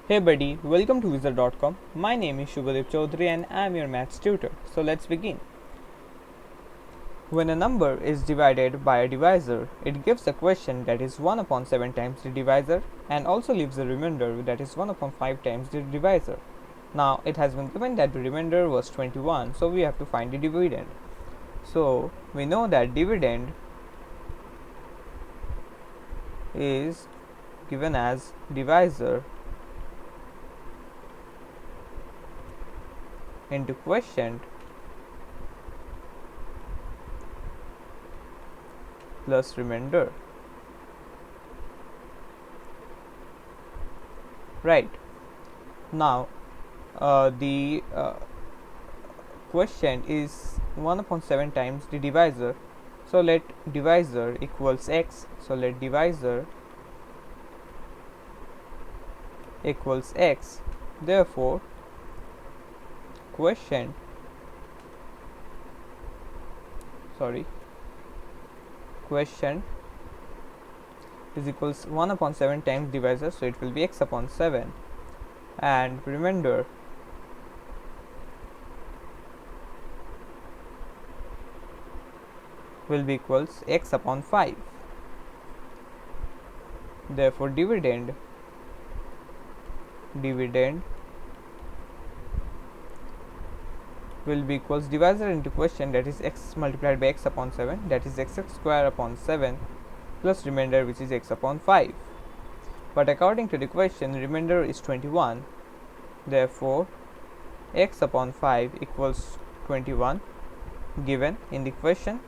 Hey buddy, welcome to Wizard.com. My name is Shubhadev Chaudhary and I am your maths tutor. So let's begin. When a number is divided by a divisor, it gives a question that is 1 upon 7 times the divisor and also leaves a remainder that is 1 upon 5 times the divisor. Now it has been given that the remainder was 21, so we have to find the dividend. So we know that dividend is given as divisor into quotient plus remainder. Right. Now the quotient is 1 upon 7 times the divisor. So let divisor equals x. So let divisor equals x. Therefore, quotient is equals 1 upon 7 times divisor, so it will be x upon 7, and remainder will be equals x upon 5. Therefore, dividend will be equals divisor into quotient, that is x multiplied by x upon 7, that is x square upon 7 plus remainder, which is x upon 5. But according to the question, remainder is 21. Therefore, x upon 5 equals 21 given in the question.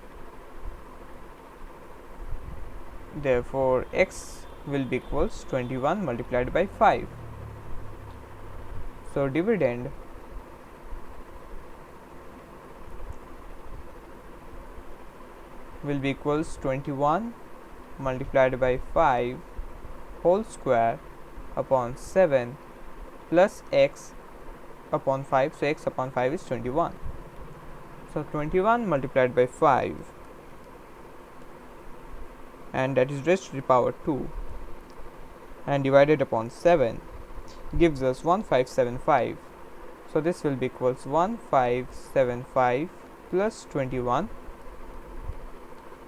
Therefore, x will be equals 21 multiplied by 5. So dividend will be equals 21 multiplied by 5 whole square upon 7 plus x upon 5. So x upon 5 is 21. So 21 multiplied by 5, and that is raised to the power 2, and divided upon 7 gives us 1575. So this will be equals 1575 plus 21,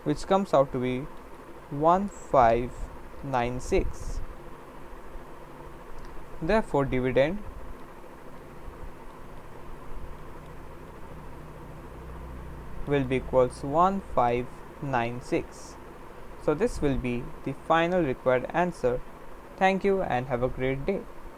which comes out to be 1596. Therefore, dividend will be equals 1596. So this will be the final required answer. Thank you and have a great day.